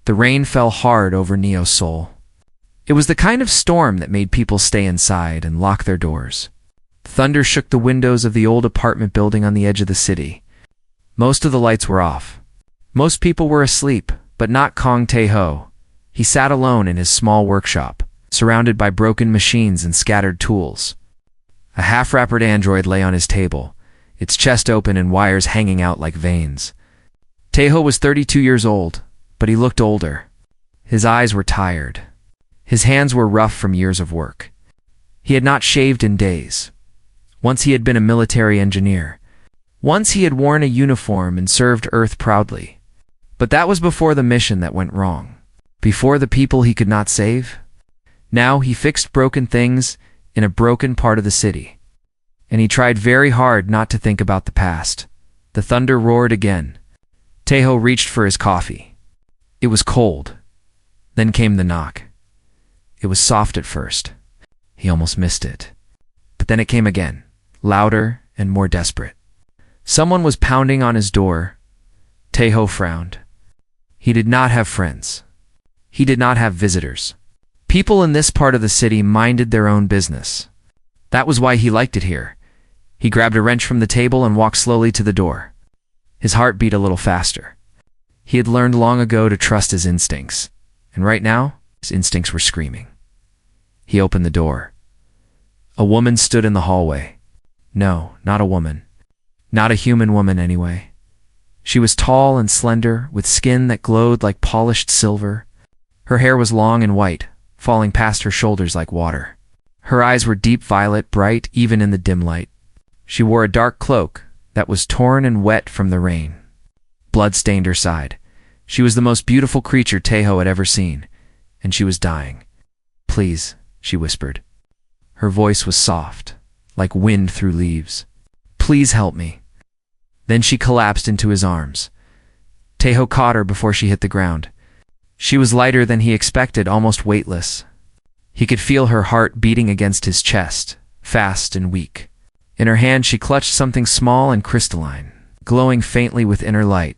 The rain fell hard over Neo's soul. It was the kind of storm that made people stay inside and lock their doors. Thunder shook the windows of the old apartment building on the edge of the city. Most of the lights were off. Most people were asleep, but not Kong Tae-ho. He sat alone in his small workshop, surrounded by broken machines and scattered tools. A half-wrappered android lay on his table, its chest open and wires hanging out like veins. Tae-ho was 32 years old, but he looked older. His eyes were tired. His hands were rough from years of work. He had not shaved in days. Once he had been a military engineer. Once he had worn a uniform and served Earth proudly. But that was before the mission that went wrong. Before the people he could not save. Now he fixed broken things in a broken part of the city. And he tried very hard not to think about the past. The thunder roared again. Tae-ho reached for his coffee. It was cold. Then came the knock. It was soft at first. He almost missed it. But then it came again, louder and more desperate. Someone was pounding on his door. Tae-ho frowned. He did not have friends. He did not have visitors. People in this part of the city minded their own business. That was why he liked it here. He grabbed a wrench from the table and walked slowly to the door. His heart beat a little faster. He had learned long ago to trust his instincts, and right now, his instincts were screaming. He opened the door. A woman stood in the hallway. No, not a woman. Not a human woman, anyway. She was tall and slender, with skin that glowed like polished silver. Her hair was long and white, falling past her shoulders like water. Her eyes were deep violet, bright even in the dim light. She wore a dark cloak that was torn and wet from the rain. Blood stained her side. She was the most beautiful creature Tae-ho had ever seen, and she was dying. "Please," she whispered. Her voice was soft, like wind through leaves. "Please help me." Then she collapsed into his arms. Tae-ho caught her before she hit the ground. She was lighter than he expected, almost weightless. He could feel her heart beating against his chest, fast and weak. In her hand she clutched something small and crystalline, glowing faintly with inner light.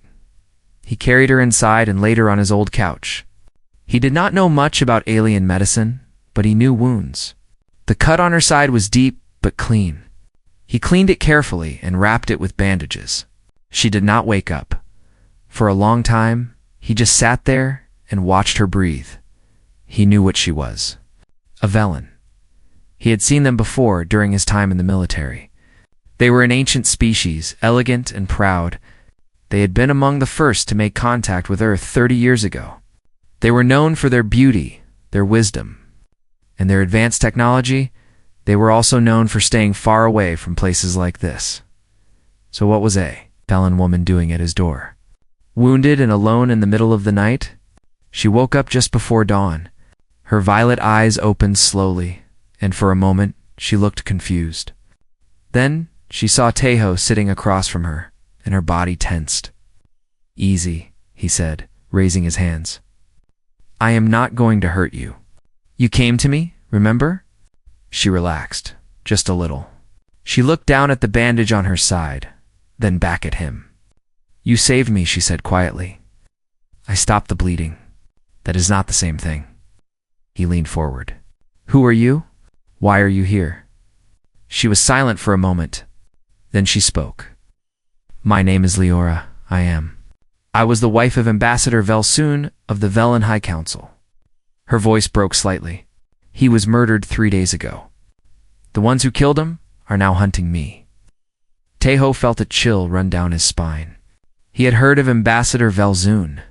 He carried her inside and laid her on his old couch. He did not know much about alien medicine, but he knew wounds. The cut on her side was deep but clean. He cleaned it carefully and wrapped it with bandages. She did not wake up. For a long time, he just sat there and watched her breathe. He knew what she was. A Velen. He had seen them before during his time in the military. They were an ancient species, elegant and proud. They had been among the first to make contact with Earth 30 years ago. They were known for their beauty, their wisdom, and their advanced technology. They were also known for staying far away from places like this. So what was a Velen woman doing at his door? Wounded and alone in the middle of the night? She woke up just before dawn. Her violet eyes opened slowly, and for a moment she looked confused. Then she saw Tae-ho sitting across from her, and her body tensed. "Easy," he said, raising his hands. "I am not going to hurt you. You came to me, remember?" She relaxed, just a little. She looked down at the bandage on her side, then back at him. "You saved me," she said quietly. "I stopped the bleeding. That is not the same thing." He leaned forward. "Who are you? Why are you here?" She was silent for a moment. Then she spoke. "My name is Leora. I was the wife of Ambassador Velsoon of the Velen High Council." Her voice broke slightly. "He was murdered 3 days ago. The ones who killed him are now hunting me." Tae-ho felt a chill run down his spine. He had heard of Ambassador Velsoon.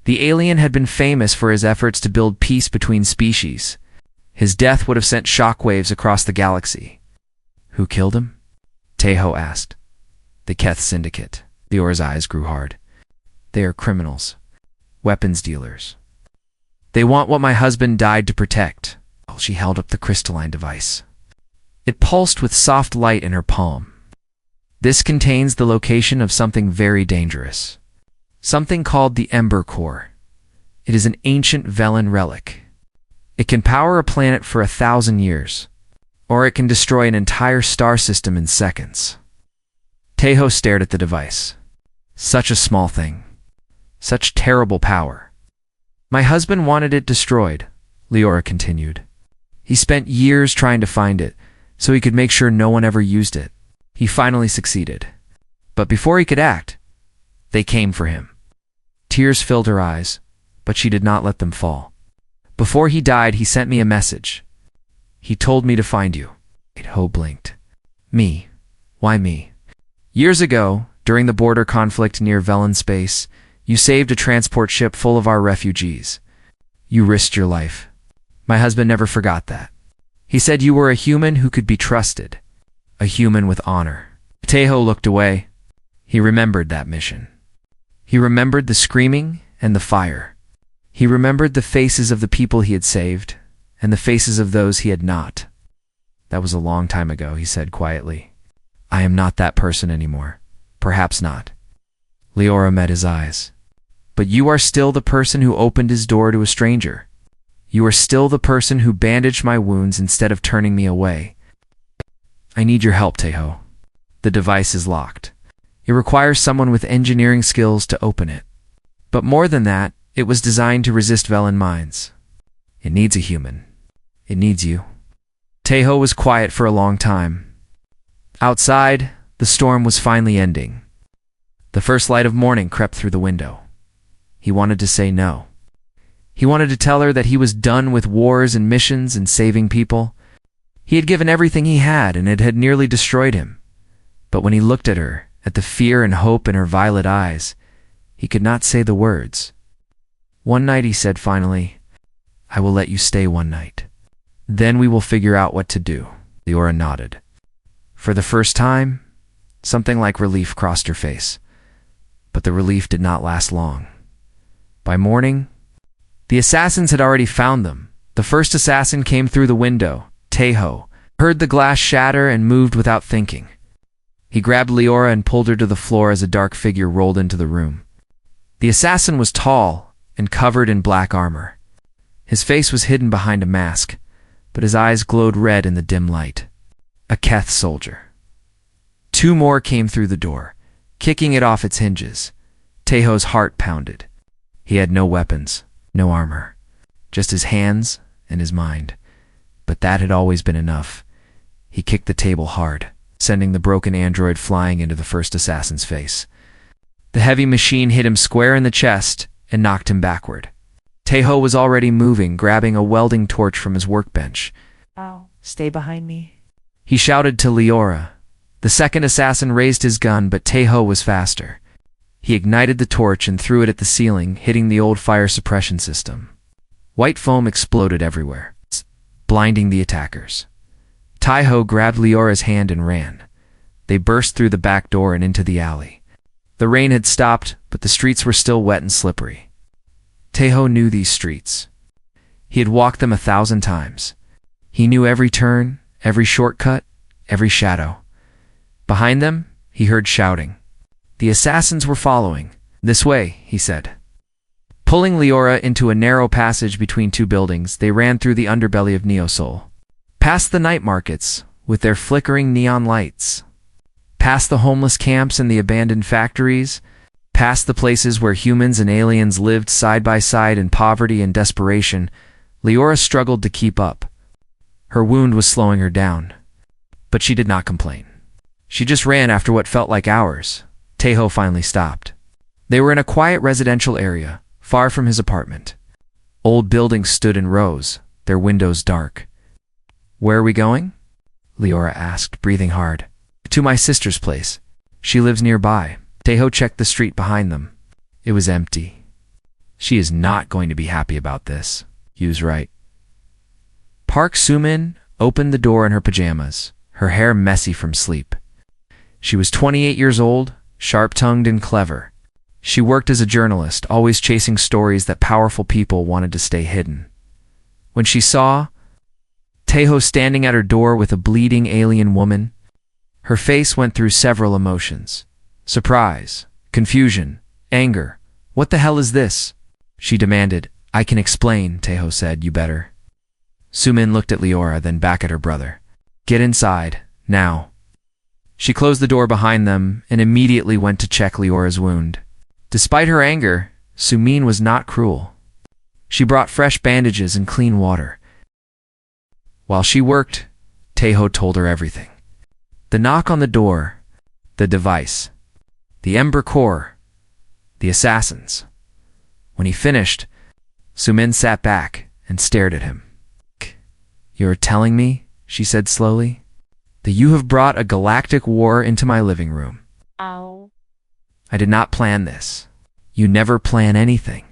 The alien had been famous for his efforts to build peace between species. His death would have sent shockwaves across the galaxy. "Who killed him?" Tae-ho asked. "The Keth Syndicate." Leora's eyes grew hard. "They are criminals. Weapons dealers. They want what my husband died to protect." She held up the crystalline device. It pulsed with soft light in her palm. "This contains the location of something very dangerous. Something called the Ember Core. It is an ancient Velen relic. It can power a planet for 1,000 years, or it can destroy an entire star system in seconds." Tae-ho stared at the device. Such a small thing. Such terrible power. My husband wanted it destroyed, Leora continued. He spent years trying to find it, so he could make sure no one ever used it. He finally succeeded. But before he could act, they came for him. Tears filled her eyes, but she did not let them fall. Before he died, he sent me a message. He told me to find you. Ho blinked. Me? Why me? Years ago, during the border conflict near Velen Space, you saved a transport ship full of our refugees. You risked your life. My husband never forgot that. He said you were a human who could be trusted, a human with honor. Tejo looked away. He remembered that mission. He remembered the screaming and the fire. He remembered the faces of the people he had saved and the faces of those he had not. That was a long time ago, he said quietly. I am not that person anymore. Perhaps not. Leora met his eyes. But you are still the person who opened his door to a stranger. You are still the person who bandaged my wounds instead of turning me away. I need your help, Tejo. The device is locked. It requires someone with engineering skills to open it. But more than that, it was designed to resist Velen mines. It needs a human. It needs you. Tejo was quiet for a long time. Outside, the storm was finally ending. The first light of morning crept through the window. He wanted to say no. He wanted to tell her that he was done with wars and missions and saving people. He had given everything he had, and it had nearly destroyed him. But when he looked at her, at the fear and hope in her violet eyes, he could not say the words. One night, he said finally, I will let you stay one night. Then we will figure out what to do. Leora nodded. For the first time, something like relief crossed her face. But the relief did not last long. By morning, the assassins had already found them. The first assassin came through the window, Tejo, heard the glass shatter and moved without thinking. He grabbed Leora and pulled her to the floor as a dark figure rolled into the room. The assassin was tall and covered in black armor. His face was hidden behind a mask, but his eyes glowed red in the dim light. A Keth soldier. Two more came through the door, kicking it off its hinges. Tejo's heart pounded. He had no weapons, no armor, just his hands and his mind. But that had always been enough. He kicked the table hard, sending the broken android flying into the first assassin's face. The heavy machine hit him square in the chest and knocked him backward. Tejo was already moving, grabbing a welding torch from his workbench. Ow, stay behind me. He shouted to Leora. The second assassin raised his gun, but Tejo was faster. He ignited the torch and threw it at the ceiling, hitting the old fire suppression system. White foam exploded everywhere, blinding the attackers. Tejo grabbed Leora's hand and ran. They burst through the back door and into the alley. The rain had stopped, but the streets were still wet and slippery. Tejo knew these streets. He had walked them 1,000 times. He knew every turn, every shortcut, every shadow. Behind them, he heard shouting. The assassins were following. This way, he said. Pulling Leora into a narrow passage between two buildings, they ran through the underbelly of Neosol. Past the night markets, with their flickering neon lights. Past the homeless camps and the abandoned factories. Past the places where humans and aliens lived side by side in poverty and desperation. Leora struggled to keep up. Her wound was slowing her down. But she did not complain. She just ran after what felt like hours. Tejo finally stopped. They were in a quiet residential area, far from his apartment. Old buildings stood in rows, their windows dark. Where are we going? Leora asked, breathing hard. To my sister's place. She lives nearby. Tejo checked the street behind them. It was empty. She is not going to be happy about this. He was right. Park Sumin opened the door in her pajamas, her hair messy from sleep. She was 28 years old, sharp-tongued and clever. She worked as a journalist, always chasing stories that powerful people wanted to stay hidden. When she saw Tejo standing at her door with a bleeding alien woman, her face went through several emotions. Surprise, confusion, anger. What the hell is this? She demanded. I can explain, Tejo said. You better. Sumin looked at Leora, then back at her brother. Get inside, now. She closed the door behind them and immediately went to check Leora's wound. Despite her anger, Sumin was not cruel. She brought fresh bandages and clean water. While she worked, Teho told her everything. The knock on the door, the device, the Ember Core, the assassins. When he finished, Sumin sat back and stared at him. "You're telling me," she said slowly, "that you have brought a galactic war into my living room." Ow. "I did not plan this. You never plan anything.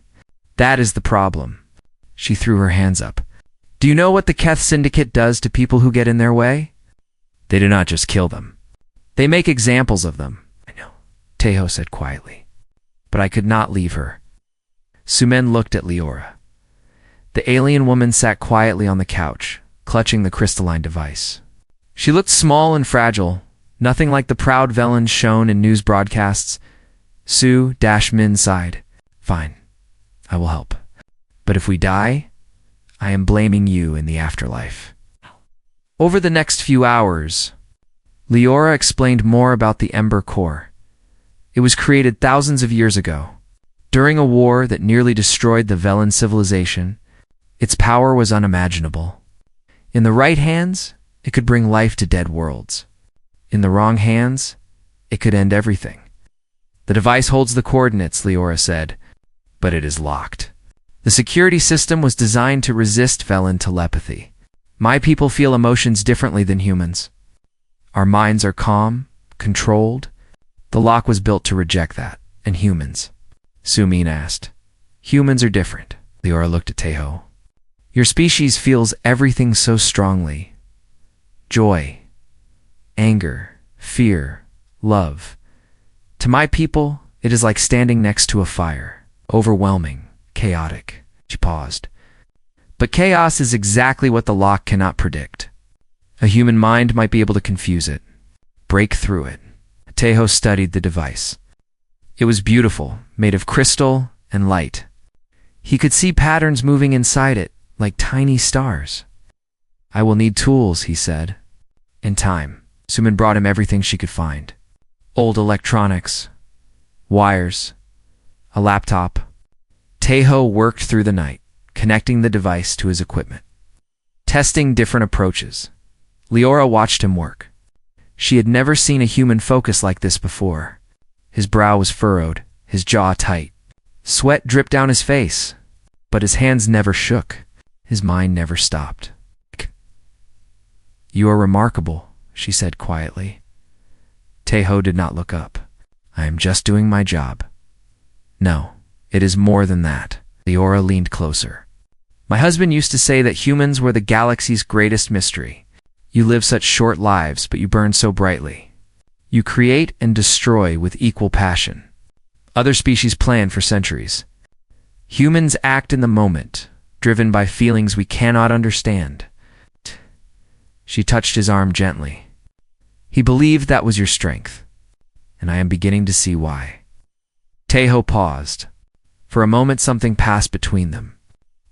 That is the problem." She threw her hands up. "Do you know what the Keth Syndicate does to people who get in their way? They do not just kill them. They make examples of them." "I know," Teho said quietly. But I could not leave her. Sumen looked at Leora. The alien woman sat quietly on the couch, clutching the crystalline device. She looked small and fragile, nothing like the proud Velans shown in news broadcasts. Su-Min sighed. "Fine, I will help. But if we die, I am blaming you in the afterlife." Over the next few hours, Leora explained more about the Ember Core. It was created thousands of years ago. During a war that nearly destroyed the Velan civilization, its power was unimaginable. In the right hands, it could bring life to dead worlds. In the wrong hands, it could end everything. "The device holds the coordinates," Leora said, "but it is locked. The security system was designed to resist Velan telepathy. My people feel emotions differently than humans. Our minds are calm, controlled. The lock was built to reject that. And humans?" Sumin asked. "Humans are different." Leora looked at Teho. "Your species feels everything so strongly. Joy, anger, fear, love. To my people, it is like standing next to a fire. Overwhelming, chaotic." She paused. "But chaos is exactly what the lock cannot predict. A human mind might be able to confuse it, break through it." Teho studied the device. It was beautiful, made of crystal and light. He could see patterns moving inside it, like tiny stars. "I will need tools," he said. "In time." Sumin brought him everything she could find. Old electronics, wires, a laptop. Teho worked through the night, connecting the device to his equipment, testing different approaches. Leora watched him work. She had never seen a human focus like this before. His brow was furrowed, his jaw tight. Sweat dripped down his face, but his hands never shook. His mind never stopped. "You are remarkable," she said quietly. Teho did not look up. "I am just doing my job." "No, it is more than that." Leora leaned closer. "My husband used to say that humans were the galaxy's greatest mystery. You live such short lives, but you burn so brightly. You create and destroy with equal passion. Other species plan for centuries. Humans act in the moment, driven by feelings we cannot understand." She touched his arm gently. "He believed that was your strength, and I am beginning to see why." Teho paused. For a moment something passed between them.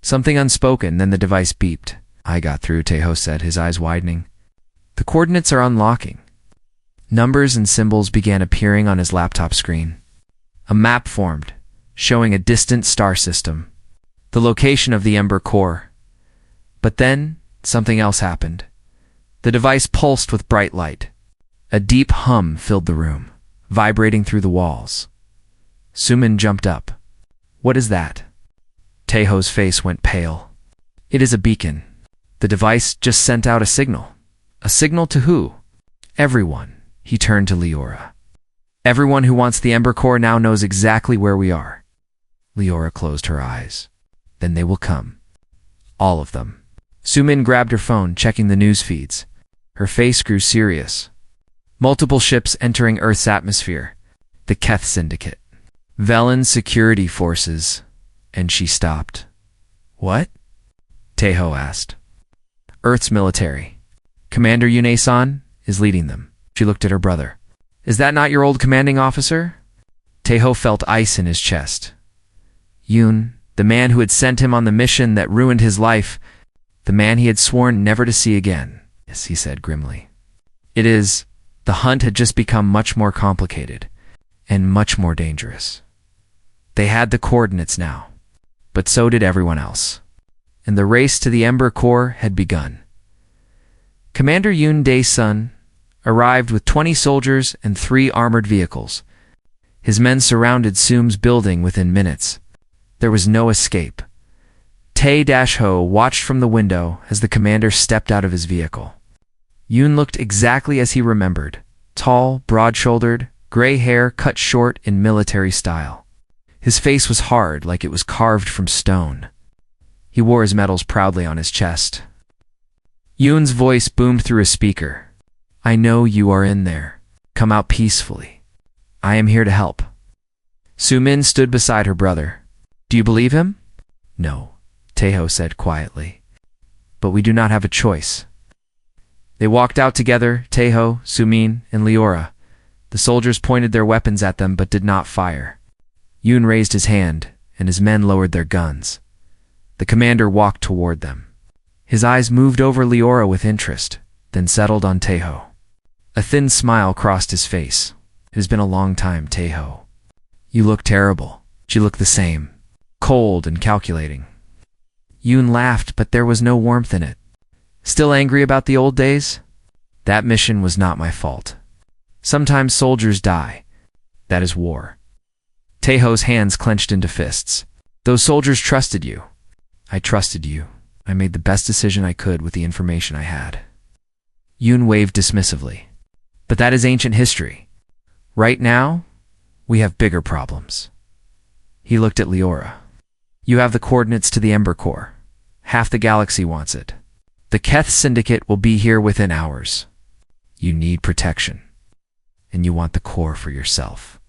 Something unspoken, then the device beeped. "I got through," Teho said, his eyes widening. "The coordinates are unlocking." Numbers and symbols began appearing on his laptop screen. A map formed, showing a distant star system, the location of the Ember Core. But then, something else happened. The device pulsed with bright light. A deep hum filled the room, vibrating through the walls. Sumin jumped up. "What is that?" Teho's face went pale. "It is a beacon. The device just sent out a signal." "A signal to who?" "Everyone." He turned to Leora. "Everyone who wants the Ember Core now knows exactly where we are." Leora closed her eyes. "Then they will come. All of them." Sumin grabbed her phone, checking the news feeds. Her face grew serious. Multiple ships entering Earth's atmosphere. The Keth Syndicate. Velan security forces. And she stopped. "What?" Teho asked. "Earth's military. Commander Yune-san is leading them." She looked at her brother. "Is that not your old commanding officer?" Teho felt ice in his chest. Yun, the man who had sent him on the mission that ruined his life, the man he had sworn never to see again. "Yes," he said grimly. "It is. The hunt had just become much more complicated and much more dangerous. They had the coordinates now. but so did everyone else. And the race to the Ember Core had begun. Commander Yoon Dae-sun arrived with 20 soldiers and 3 armored vehicles. His men surrounded Soom's building within minutes. There was no escape. Tae-ho watched from the window as the commander stepped out of his vehicle. Yoon looked exactly as he remembered. Tall, broad-shouldered, gray hair cut short in military style. His face was hard, like it was carved from stone. He wore his medals proudly on his chest. Yoon's voice boomed through a speaker. "I know you are in there. Come out peacefully. I am here to help." Soo-min stood beside her brother. "Do you believe him?" "No," Tae-ho said quietly. "But we do not have a choice." They walked out together, Tae-ho, Soo-min, and Leora. The soldiers pointed their weapons at them but did not fire. Yoon raised his hand, and his men lowered their guns. The commander walked toward them. His eyes moved over Leora with interest, then settled on Tae-ho. A thin smile crossed his face. "It has been a long time, Tae-ho. You look terrible." She looked the same, cold and calculating. Yoon laughed, but there was no warmth in it. "Still angry about the old days?" "That mission was not my fault. Sometimes soldiers die. That is war." Tae-ho's hands clenched into fists. "Those soldiers trusted you." "I trusted you. I made the best decision I could with the information I had." Yoon waved dismissively. "But that is ancient history. Right now, we have bigger problems." He looked at Leora. "You have the coordinates to the Ember Core. Half the galaxy wants it. The Keth Syndicate will be here within hours. You need protection. And you want the core for yourself,"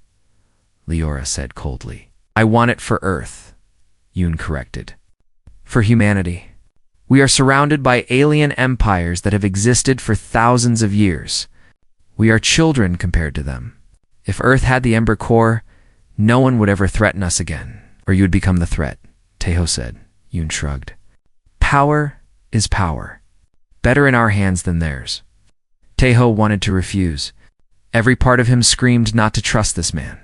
Leora said coldly. "I want it for Earth," Yoon corrected. "For humanity. We are surrounded by alien empires that have existed for thousands of years. We are children compared to them. If Earth had the Ember Core, no one would ever threaten us again. Or you would become the threat," Tae-ho said. Yoon shrugged. "Power is power. Better in our hands than theirs." Tae-ho wanted to refuse. Every part of him screamed not to trust this man.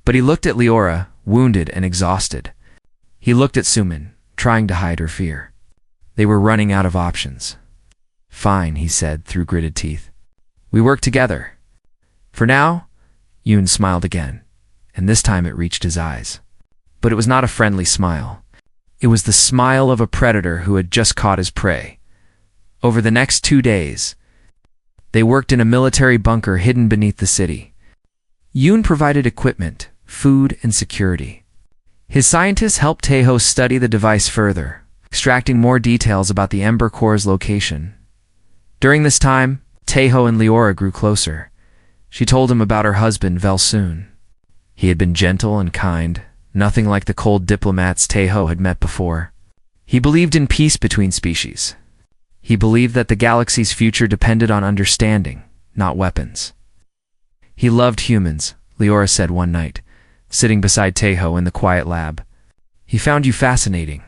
But he looked at Leora, wounded and exhausted. He looked at Soo-min, trying to hide her fear. They were running out of options. "Fine," he said through gritted teeth. "We work together." "For now," Yoon smiled again, and this time it reached his eyes. But it was not a friendly smile. It was the smile of a predator who had just caught his prey. Over the next 2 days, they worked in a military bunker hidden beneath the city. Yoon provided equipment, food, and security. His scientists helped Tae-ho study the device further, extracting more details about the Ember Core's location. During this time, Tae-ho and Leora grew closer. She told him about her husband, Velsoon. He had been gentle and kind, nothing like the cold diplomats Tae-ho had met before. He believed in peace between species. He believed that the galaxy's future depended on understanding, not weapons. "He loved humans," Leora said one night, sitting beside Tae-ho in the quiet lab. "He found you fascinating.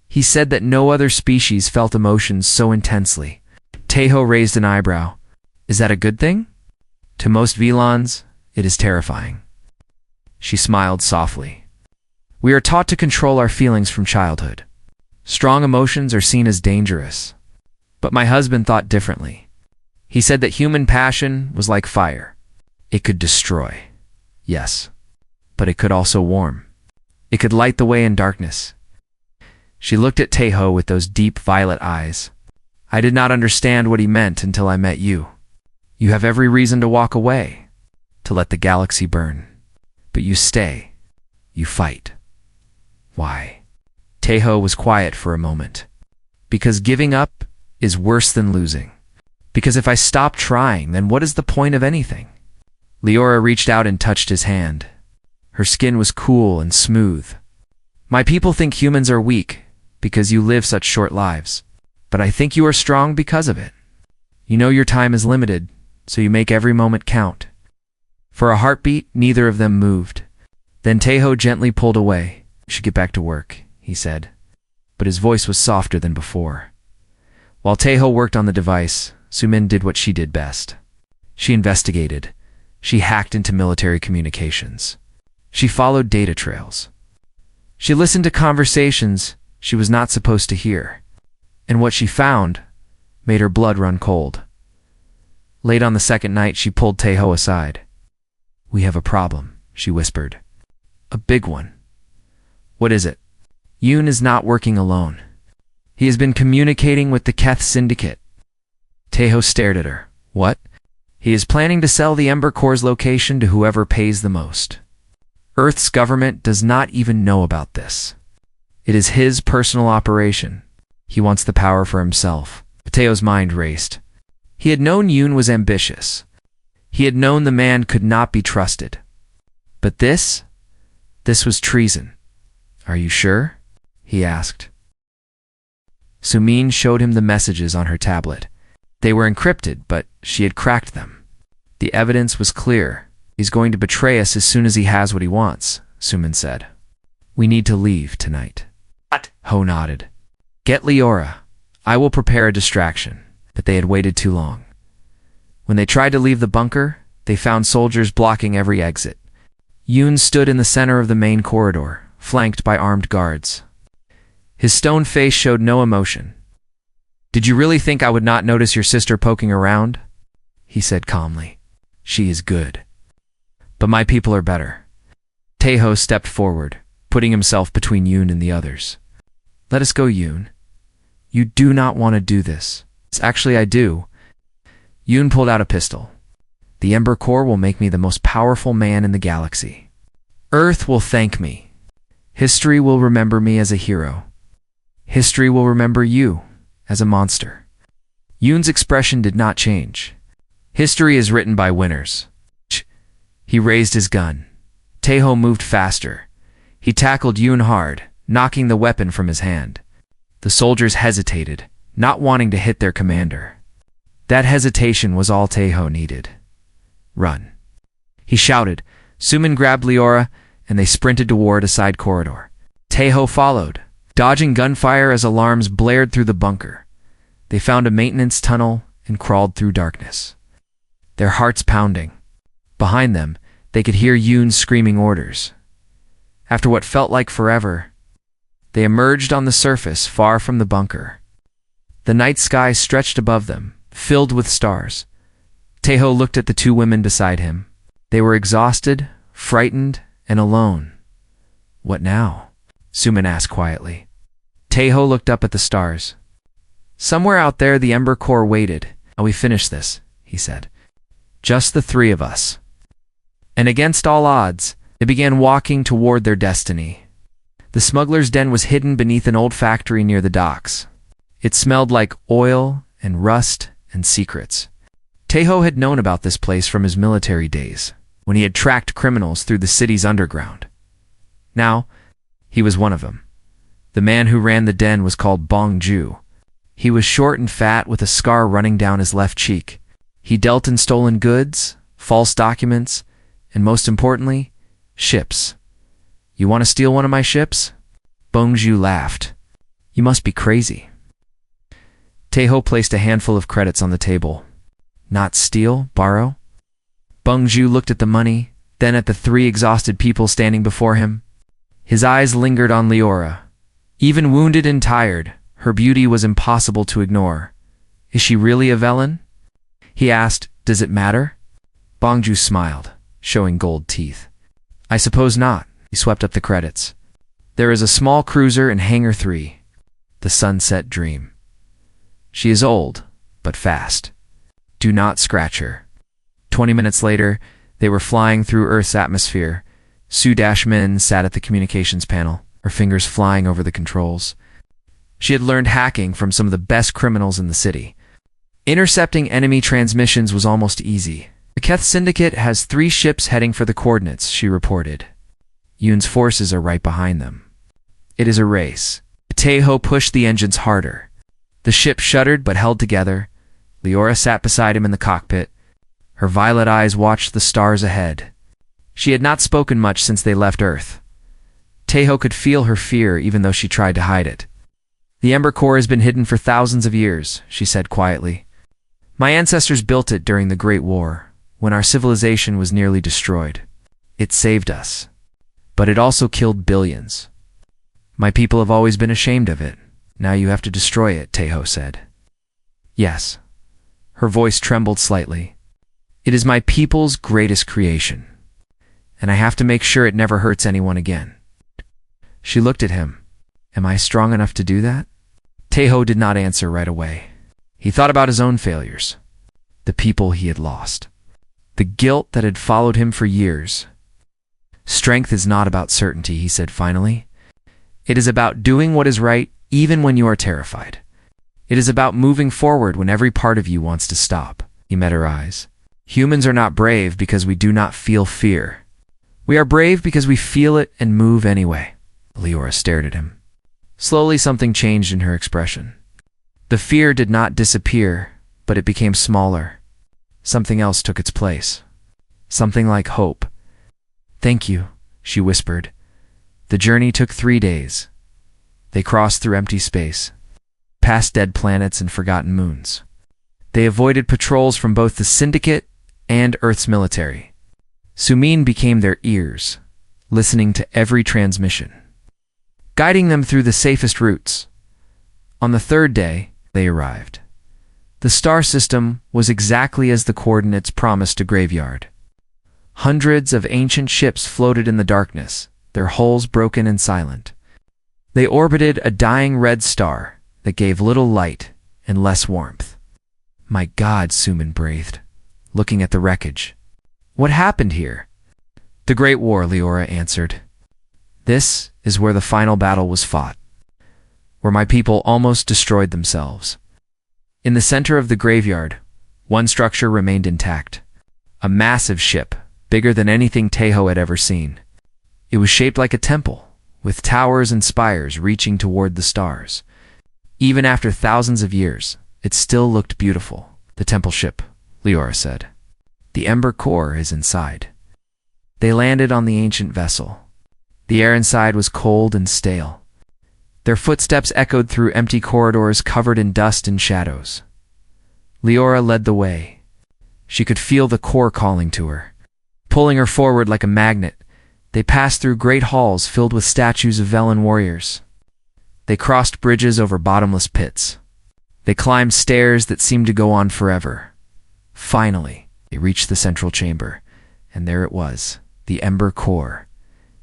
He said that no other species felt emotions so intensely." Tae-ho raised an eyebrow. "Is that a good thing?" "To most Velans, it is terrifying." She smiled softly. "We are taught to control our feelings from childhood. Strong emotions are seen as dangerous. But my husband thought differently. He said that human passion was like fire. It could destroy, yes, but it could also warm. It could light the way in darkness." She looked at Tae-ho with those deep violet eyes. "I did not understand what he meant until I met you. You have every reason to walk away, to let the galaxy burn. But you stay. You fight. Why?" Tae-ho was quiet for a moment. "Because giving up is worse than losing. Because if I stop trying, then what is the point of anything?" Leora reached out and touched his hand. Her skin was cool and smooth. "My people think humans are weak because you live such short lives. But I think you are strong because of it. You know your time is limited, so you make every moment count." For a heartbeat, neither of them moved. Then Tae-ho gently pulled away. "You should get back to work," he said. But his voice was softer than before. While Tae-ho worked on the device, Soo-min did what she did best. She investigated. She hacked into military communications. She followed data trails. She listened to conversations she was not supposed to hear, and what she found made her blood run cold. Late on the second night, she pulled Taeho aside. "We have a problem," she whispered. "A big one." "What is it?" "Yoon is not working alone. He has been communicating with the Keth Syndicate." Taeho stared at her. "What?" "He is planning to sell the Ember Core's location to whoever pays the most. Earth's government does not even know about this. It is his personal operation. He wants the power for himself." Taeho's mind raced. He had known Yoon was ambitious. He had known the man could not be trusted. But this was treason. "Are you sure?" he asked. Sumin showed him the messages on her tablet. They were encrypted, but she had cracked them. The evidence was clear. "He's going to betray us as soon as he has what he wants," Sumin said. "We need to leave tonight." What? Ho nodded. "Get Leora. I will prepare a distraction." But they had waited too long. When they tried to leave the bunker, they found soldiers blocking every exit. Yoon stood in the center of the main corridor, flanked by armed guards. His stone face showed no emotion. "Did you really think I would not notice your sister poking around?" he said calmly. "She is good. But my people are better." Taeho stepped forward, putting himself between Yoon and the others. "Let us go, Yoon. You do not want to do this." "Actually, I do." Yoon pulled out a pistol. "The Ember Core will make me the most powerful man in the galaxy. Earth will thank me. History will remember me as a hero. History will remember you as a monster." Yoon's expression did not change. "History is written by winners." He raised his gun. Taeho moved faster. He tackled Yoon hard, knocking the weapon from his hand. The soldiers hesitated, not wanting to hit their commander. That hesitation was all Taeho needed. "Run." He shouted. Sumin grabbed Leora, and they sprinted toward a side corridor. Taeho followed, dodging gunfire as alarms blared through the bunker. They found a maintenance tunnel and crawled through darkness, their hearts pounding. Behind them, they could hear Yoon screaming orders. After what felt like forever, they emerged on the surface far from the bunker. The night sky stretched above them, filled with stars. Taeho looked at the two women beside him. They were exhausted, frightened, and alone. "What now?" Sumin asked quietly. Taeho looked up at the stars. "Somewhere out there the Ember Core waited, and we finished this," he said. "Just the three of us." And against all odds, they began walking toward their destiny. The smuggler's den was hidden beneath an old factory near the docks. It smelled like oil and rust and secrets. Taeho had known about this place from his military days, when he had tracked criminals through the city's underground. Now, he was one of them. The man who ran the den was called Bong Ju. He was short and fat with a scar running down his left cheek. He dealt in stolen goods, false documents, and most importantly, ships. "You want to steal one of my ships?" Bong Ju laughed. "You must be crazy." Taeho placed a handful of credits on the table. "Not steal, borrow?" Bong Ju looked at the money, then at the three exhausted people standing before him. His eyes lingered on Leora. Even wounded and tired, her beauty was impossible to ignore. "Is she really a Velen?" he asked. "Does it matter?" Bong Ju smiled, showing gold teeth. "I suppose not." He swept up the credits. "There is a small cruiser in Hangar 3, the Sunset Dream. She is old, but fast. Do not scratch her." 20 minutes later, they were flying through Earth's atmosphere. Su-Min sat at the communications panel, her fingers flying over the controls. She had learned hacking from some of the best criminals in the city. Intercepting enemy transmissions was almost easy. "The Keth Syndicate has 3 ships heading for the coordinates," she reported. "Yoon's forces are right behind them. It is a race." Taeho pushed the engines harder. The ship shuddered but held together. Leora sat beside him in the cockpit. Her violet eyes watched the stars ahead. She had not spoken much since they left Earth. Taeho could feel her fear even though she tried to hide it. "The Ember Core has been hidden for thousands of years," she said quietly. "My ancestors built it during the Great War, when our civilization was nearly destroyed. It saved us. But it also killed billions. My people have always been ashamed of it. Now you have to destroy it, Taeho said. Yes. Her voice trembled slightly. It is my people's greatest creation, and I have to make sure it never hurts anyone again. She looked at him. Am I strong enough to do that? Taeho did not answer right away. He thought about his own failures, the people he had lost, the guilt that had followed him for years. Strength is not about certainty, he said finally. It is about doing what is right even when you are terrified. It is about moving forward when every part of you wants to stop. He met her eyes. Humans are not brave because we do not feel fear. We are brave because we feel it and move anyway. Leora stared at him. Slowly something changed in her expression. The fear did not disappear, but it became smaller. Something else took its place. Something like hope. Thank you, she whispered. The journey took 3 days. They crossed through empty space, past dead planets and forgotten moons. They avoided patrols from both the Syndicate and Earth's military. Sumin became their ears, listening to every transmission, guiding them through the safest routes. On the 3rd day, they arrived. The star system was exactly as the coordinates promised to Graveyard. Hundreds of ancient ships floated in the darkness, their hulls broken and silent. They orbited a dying red star that gave little light and less warmth. My God, Sumin breathed, looking at the wreckage. What happened here? The Great War, Leora answered. This is where the final battle was fought, where my people almost destroyed themselves. In the center of the graveyard, one structure remained intact. A massive ship, bigger than anything Taeho had ever seen. It was shaped like a temple, with towers and spires reaching toward the stars. Even after thousands of years, it still looked beautiful. The temple ship, Leora said. The Ember core is inside. They landed on the ancient vessel. The air inside was cold and stale. Their footsteps echoed through empty corridors covered in dust and shadows. Leora led the way. She could feel the core calling to her, pulling her forward like a magnet. They passed through great halls filled with statues of Velen warriors. They crossed bridges over bottomless pits. They climbed stairs that seemed to go on forever. Finally, they reached the central chamber, and there it was, the Ember core.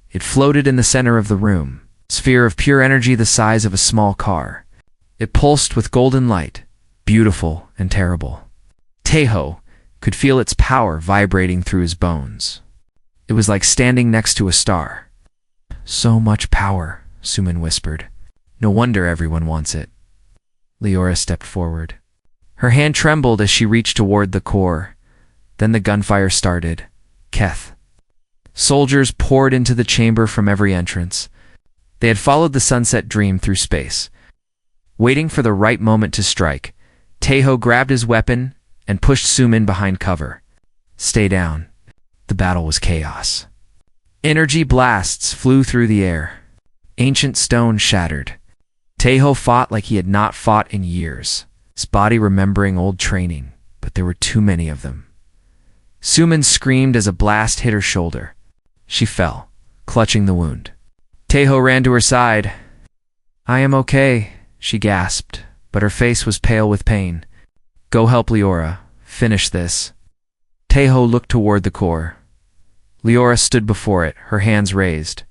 It floated in the center of the room, a sphere of pure energy the size of a small car. It pulsed with golden light, beautiful and terrible. Taeho could feel its power vibrating through his bones. It was like standing next to a star. So much power, Sumin whispered. No wonder everyone wants it. Leora stepped forward. Her hand trembled as she reached toward the core. Then the gunfire started. Keth. Soldiers poured into the chamber from every entrance. They had followed the sunset dream through space. Waiting for the right moment to strike, Taeho grabbed his weapon and pushed Sumin behind cover. Stay down. The battle was chaos. Energy blasts flew through the air. Ancient stone shattered. Taeho fought like he had not fought in years, his body remembering old training, but there were too many of them. Sumin screamed as a blast hit her shoulder. She fell, clutching the wound. Taeho ran to her side. I am okay, she gasped, but her face was pale with pain. Go help Leora. Finish this. Taeho looked toward the core. Leora stood before it, her hands raised.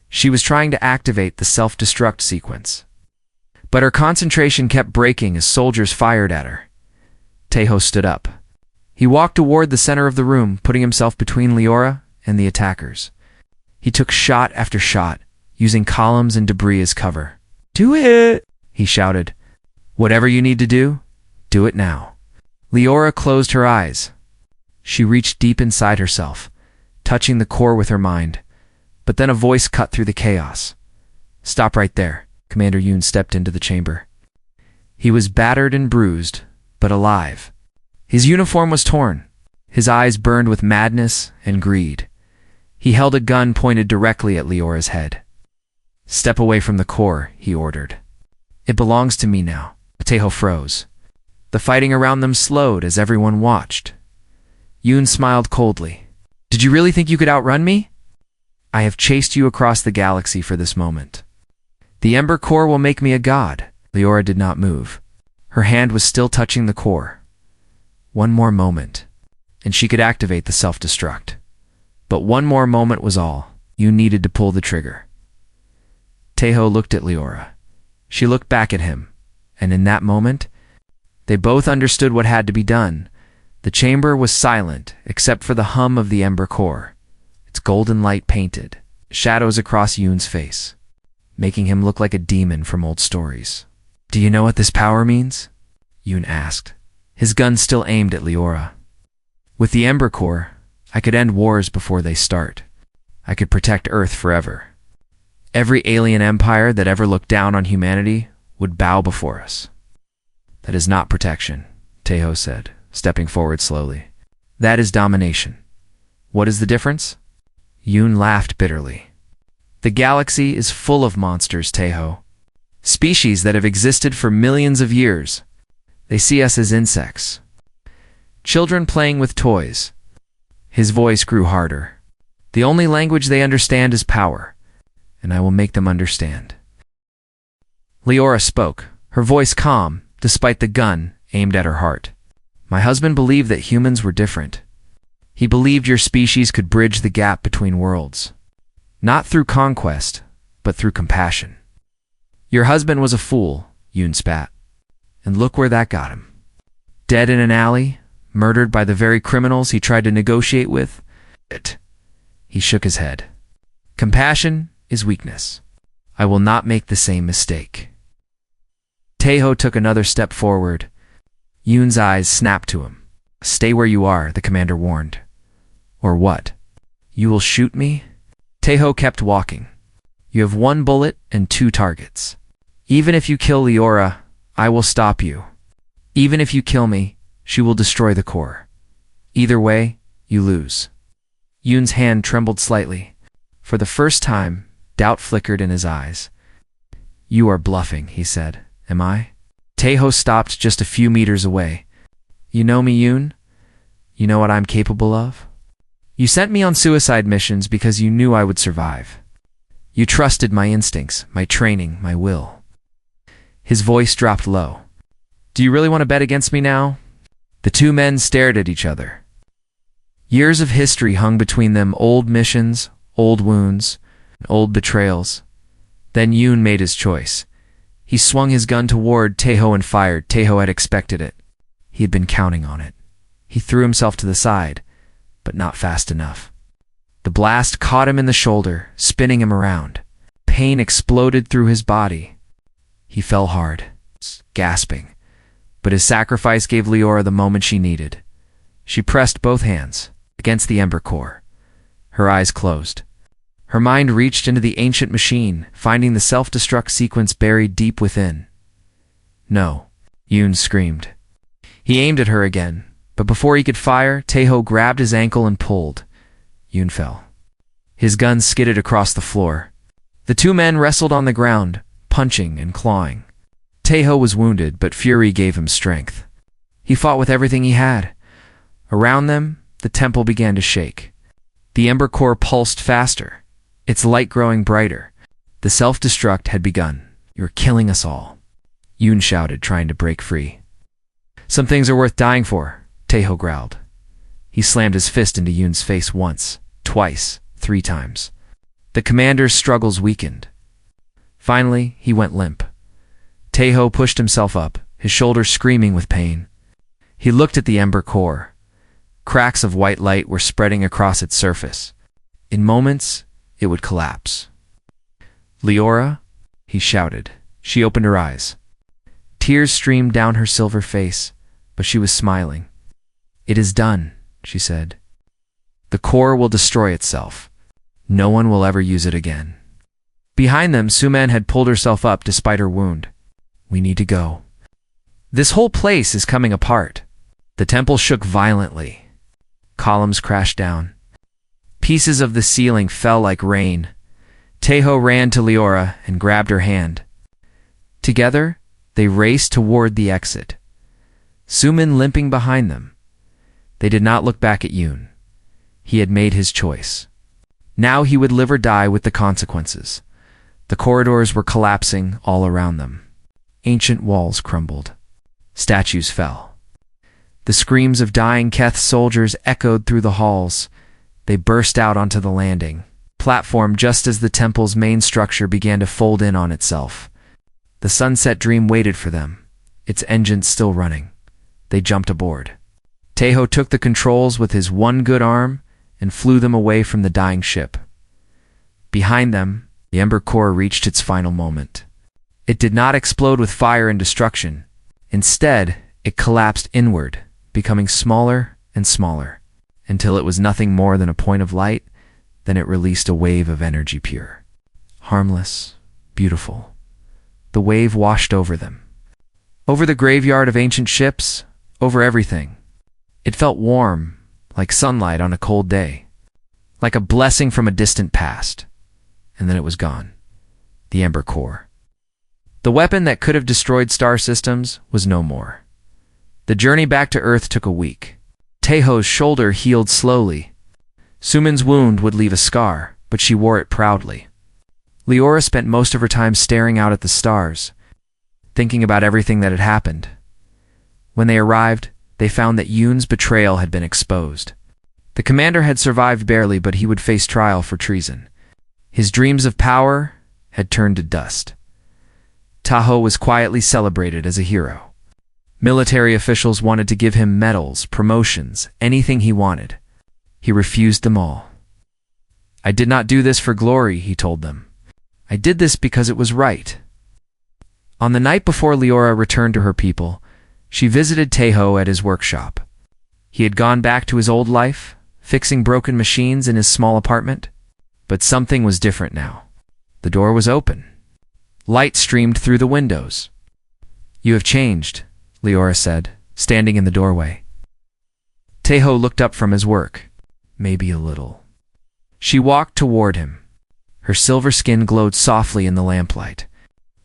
She was trying to activate the self-destruct sequence, but her concentration kept breaking as soldiers fired at her. Taeho stood up. He walked toward the center of the room, putting himself between Leora and the attackers. He took shot after shot, using columns and debris as cover. Do it, he shouted. Whatever you need to do it now. Leora closed her eyes. She reached deep inside herself, touching the core with her mind. But then a voice cut through the chaos. Stop right there. Commander Yoon stepped into the chamber. He was battered and bruised, but alive. His uniform was torn. His eyes burned with madness and greed. He held a gun pointed directly at Leora's head. Step away from the core, he ordered. It belongs to me now. Taeho froze. The fighting around them slowed as everyone watched. Yoon smiled coldly. Did you really think you could outrun me? I have chased you across the galaxy for this moment. The Ember Core will make me a god. Leora did not move. Her hand was still touching the core. One more moment, and she could activate the self-destruct. But one more moment was all. You needed to pull the trigger. Teho looked at Leora. She looked back at him, and in that moment, they both understood what had to be done. The chamber was silent, except for the hum of the Ember Core. Its golden light painted shadows across Yoon's face, making him look like a demon from old stories. Do you know what this power means? Yoon asked, his gun still aimed at Leora. With the Ember Core, I could end wars before they start. I could protect Earth forever. Every alien empire that ever looked down on humanity would bow before us. That is not protection, Teho said, stepping forward slowly. That is domination. What is the difference? Yoon laughed bitterly. The galaxy is full of monsters, Teho. Species that have existed for millions of years. They see us as insects. Children playing with toys. His voice grew harder. The only language they understand is power, and I will make them understand. Leora spoke, her voice calm, despite the gun aimed at her heart. My husband believed that humans were different. He believed your species could bridge the gap between worlds. Not through conquest, but through compassion. Your husband was a fool, Yoon spat. And look where that got him. Dead in an alley, murdered by the very criminals he tried to negotiate with. He shook his head. Compassion is weakness. I will not make the same mistake. Teho took another step forward. Yoon's eyes snapped to him. Stay where you are, the commander warned. Or what? You will shoot me? Teho kept walking. You have 1 bullet and 2 targets. Even if you kill Leora, I will stop you. Even if you kill me, she will destroy the core. Either way, you lose. Yoon's hand trembled slightly. For the first time, doubt flickered in his eyes. You are bluffing, he said. Am I? Teho stopped just a few meters away. You know me, Yoon? You know what I'm capable of? You sent me on suicide missions because you knew I would survive. You trusted my instincts, my training, my will. His voice dropped low. Do you really want to bet against me now? The two men stared at each other. Years of history hung between them, old missions, old wounds, old betrayals. Then Yoon made his choice. He swung his gun toward Teho and fired. Teho had expected it. He had been counting on it. He threw himself to the side, but not fast enough. The blast caught him in the shoulder, spinning him around. Pain exploded through his body. He fell hard, gasping. But his sacrifice gave Leora the moment she needed. She pressed both hands against the Ember Core. Her eyes closed. Her mind reached into the ancient machine, finding the self-destruct sequence buried deep within. No, Yoon screamed. He aimed at her again, but before he could fire, Teho grabbed his ankle and pulled. Yoon fell. His gun skidded across the floor. The two men wrestled on the ground, punching and clawing. Teho was wounded, but fury gave him strength. He fought with everything he had. Around them, the temple began to shake. The Ember Core pulsed faster, its light growing brighter. The self-destruct had begun. You are killing us all. Yoon shouted, trying to break free. Some things are worth dying for, Teho growled. He slammed his fist into Yoon's face once, twice, 3 times. The commander's struggles weakened. Finally, he went limp. Teho pushed himself up, his shoulders screaming with pain. He looked at the Ember Core. Cracks of white light were spreading across its surface. In moments, it would collapse. Leora, he shouted. She opened her eyes. Tears streamed down her silver face, but she was smiling. It is done, she said. The core will destroy itself. No one will ever use it again. Behind them, Suman had pulled herself up despite her wound. We need to go. This whole place is coming apart. The temple shook violently. Columns crashed down. Pieces of the ceiling fell like rain. Teho ran to Leora and grabbed her hand. Together, they raced toward the exit. Suman limping behind them. They did not look back at Yoon. He had made his choice. Now he would live or die with the consequences. The corridors were collapsing all around them. Ancient walls crumbled. Statues fell. The screams of dying Keth soldiers echoed through the halls. They burst out onto the landing platform just as the temple's main structure began to fold in on itself. The Sunset Dream waited for them, its engines still running. They jumped aboard. Tejo took the controls with his one good arm and flew them away from the dying ship. Behind them, the Ember Core reached its final moment. It did not explode with fire and destruction. Instead, it collapsed inward, becoming smaller and smaller, until it was nothing more than a point of light. Then it released a wave of energy, pure, harmless, beautiful. The wave washed over them. Over the graveyard of ancient ships, over everything. It felt warm, like sunlight on a cold day, like a blessing from a distant past. And then it was gone. The Ember Core. The weapon that could have destroyed star systems was no more. The journey back to Earth took a week. Tejo's shoulder healed slowly. Sumin's wound would leave a scar, but she wore it proudly. Leora spent most of her time staring out at the stars, thinking about everything that had happened. When they arrived, they found that Yoon's betrayal had been exposed. The commander had survived barely, but he would face trial for treason. His dreams of power had turned to dust. Taho was quietly celebrated as a hero. Military officials wanted to give him medals, promotions, anything he wanted. He refused them all. "I did not do this for glory," he told them. "I did this because it was right." On the night before Leora returned to her people, she visited Tejo at his workshop. He had gone back to his old life, fixing broken machines in his small apartment. But something was different now. The door was open. Light streamed through the windows. "You have changed," Leora said, standing in the doorway. Tejo looked up from his work. "Maybe a little." She walked toward him. Her silver skin glowed softly in the lamplight.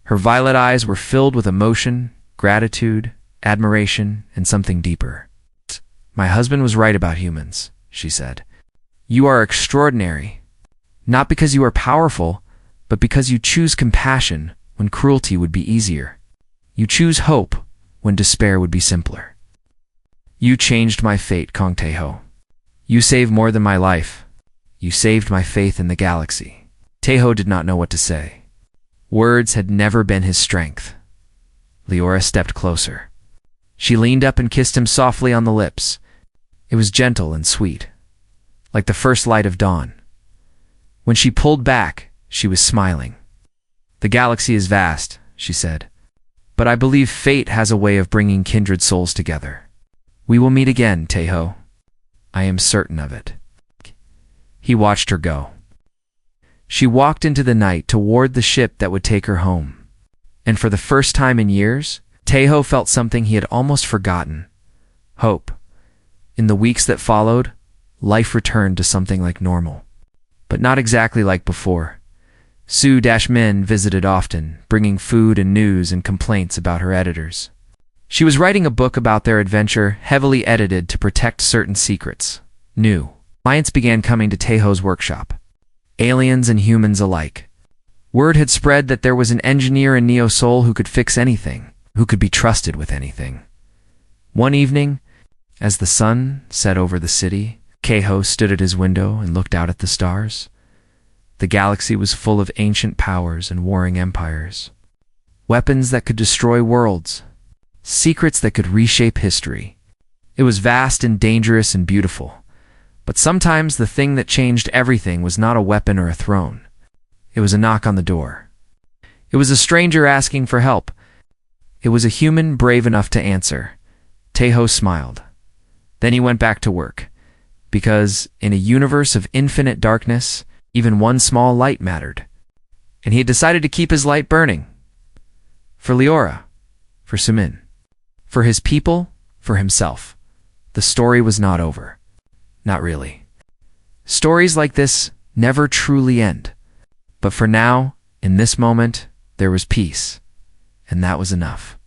Her violet eyes were filled with emotion, gratitude, admiration, and something deeper. "My husband was right about humans," she said. "You are extraordinary, not because you are powerful, but because you choose compassion when cruelty would be easier. You choose hope when despair would be simpler. You changed my fate, Kong Tejo. You saved more than my life. You saved my faith in the galaxy." Tejo did not know what to say. Words had never been his strength. Leora stepped closer. She leaned up and kissed him softly on the lips. It was gentle and sweet, like the first light of dawn. When she pulled back, she was smiling. "The galaxy is vast," she said, "but I believe fate has a way of bringing kindred souls together. We will meet again, Tejo. I am certain of it." He watched her go. She walked into the night toward the ship that would take her home. And for the first time in years, Tejo felt something he had almost forgotten: hope. In the weeks that followed, life returned to something like normal. But not exactly like before. Su-Min visited often, bringing food and news and complaints about her editors. She was writing a book about their adventure, heavily edited to protect certain secrets. New clients began coming to Tejo's workshop. Aliens and humans alike. Word had spread that there was an engineer in Neo Sol who could fix anything, who could be trusted with anything. One evening, as the sun set over the city, Tejo stood at his window and looked out at the stars. The galaxy was full of ancient powers and warring empires. Weapons that could destroy worlds. Secrets that could reshape history. It was vast and dangerous and beautiful. But sometimes the thing that changed everything was not a weapon or a throne. It was a knock on the door. It was a stranger asking for help. It was a human brave enough to answer. Tejo smiled. Then he went back to work. Because in a universe of infinite darkness, even one small light mattered. And he had decided to keep his light burning. For Leora. For Sumin. For his people. For himself. The story was not over. Not really. Stories like this never truly end. But for now, in this moment, there was peace. And that was enough.